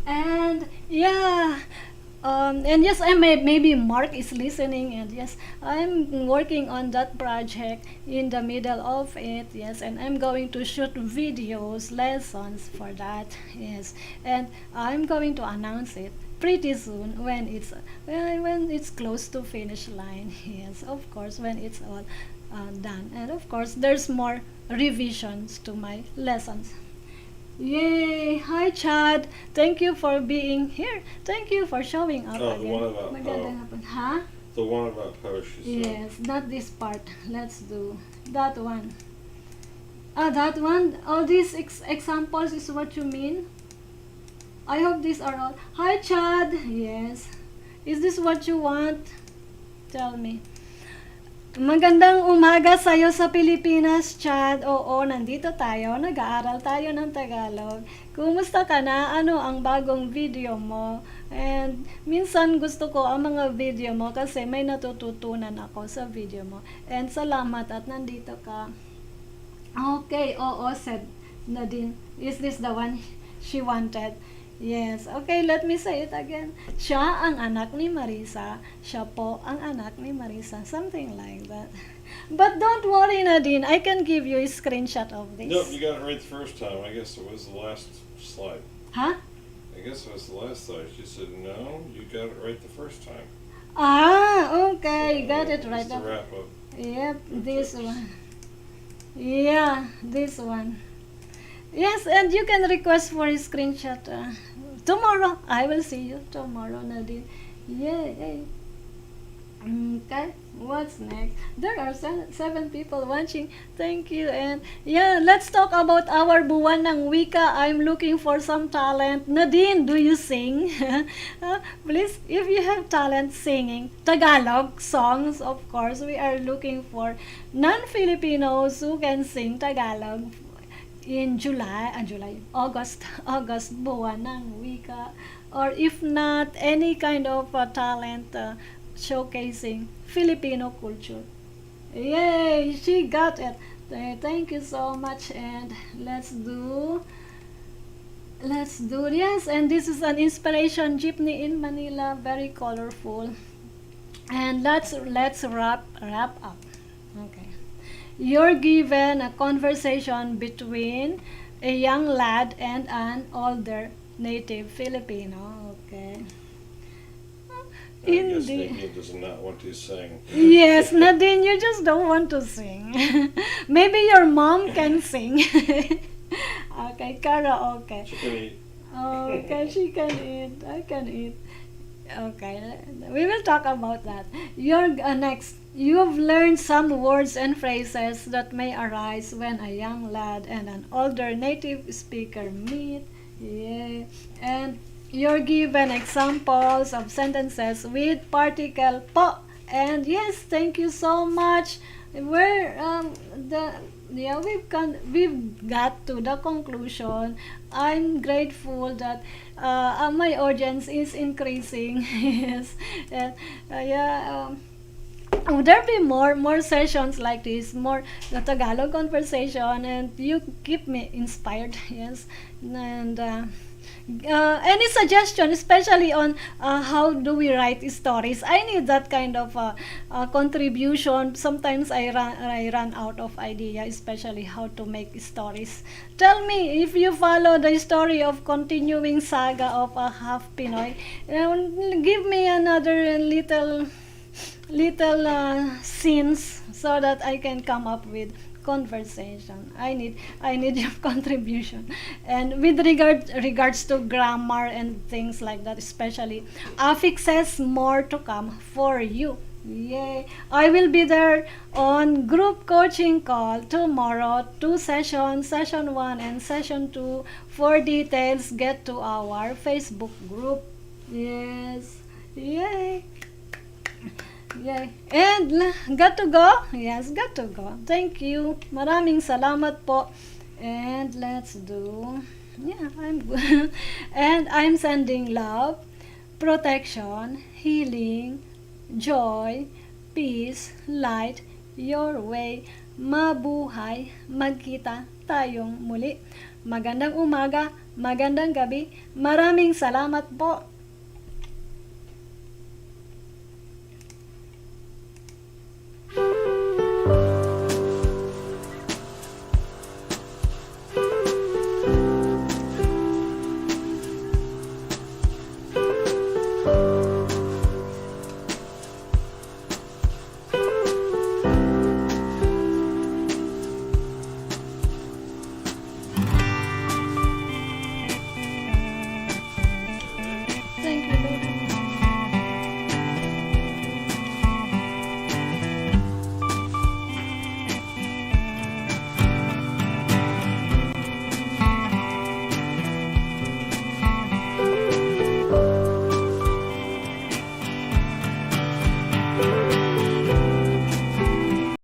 And yeah. And yes, I maybe Mark is listening, and yes, I'm working on that project in the middle of it. Yes, and I'm going to shoot videos, lessons for that. Yes, and I'm going to announce it pretty soon when it's close to finish line. Yes, of course, when it's all done, and of course, there's more revisions to my lessons. Yay! Hi, Chad. Thank you for being here. Thank you for showing up Oh, again. the one about Magandang hapon. Huh? The one about poetry. Yes, not this part. Let's do that one. That one. All these examples is what you mean? I hope these are all. Hi, Chad. Yes. Is this what you want? Tell me. Magandang umaga sa'yo sa Pilipinas, Chad. Oo, nandito tayo. Nag-aaral tayo ng Tagalog. Kumusta ka na? Ano ang bagong video mo? And minsan gusto ko ang mga video mo kasi may natututunan ako sa video mo. And salamat at nandito ka. Okay, oo, said Nadine. Is this the one she wanted? Yes. Okay, let me say it again. Siya ang anak ni Marisa. Siya po ang anak ni Marisa. Something like that. But don't worry, Nadine. I can give you a screenshot of this. Nope, you got it right the first time. I guess it was the last slide. Huh? I guess it was the last slide. She said, no, you got it right the first time. Okay. So, Got it right. just to wrap up. Yep, this tips. one. Yeah, this one. Yes, and you can request for a screenshot tomorrow. I will see you tomorrow, Nadine. Yay. Okay, what's next? There are 7 people watching. Thank you. And yeah, let's talk about our buwan ng wika. I'm looking for some talent. Nadine, do you sing? Please, if you have talent singing Tagalog songs, of course, we are looking for non-Filipinos who can sing Tagalog in August buwan ng wika, or if not, any kind of talent showcasing Filipino culture. Yay, she got it. Thank you so much. And let's do, yes, and this is an inspiration jeepney in Manila, very colorful. And let's wrap up. Okay. You're given a conversation between a young lad and an older native Filipino. Okay. I guess Nadine does not want to sing. Yes, Nadine, you just don't want to sing. Maybe your mom can sing. Okay, karaoke. She can eat. Okay, she can eat. I can eat. Okay, we will talk about that. You're next. You've learned some words and phrases that may arise when a young lad and an older native speaker meet. Yeah. And you're given examples of sentences with particle po. And yes, thank you so much. We've got to the conclusion. I'm grateful that my audience is increasing. Yes. And would there be more sessions like this, more the Tagalog conversation, and you keep me inspired. Yes. And any suggestion, especially on how do we write stories? I need that kind of contribution. Sometimes I run out of idea, especially how to make stories. Tell me if you follow the story of continuing saga of a Half-Pinóy. Give me another little scenes so that I can come up with conversation. I need your contribution. And with regards to grammar and things like that, especially affixes, more to come for you. Yay! I will be there on group coaching call tomorrow. 2 sessions, session 1 and session 2. For details, get to our Facebook group. Yes. Yay! Yay. And got to go? Yes, got to go. Thank you. Maraming salamat po. And let's do, yeah, I'm good. And I'm sending love, protection, healing, joy, peace, light, your way. Mabuhay, magkita tayong muli. Magandang umaga, magandang gabi. Maraming salamat po.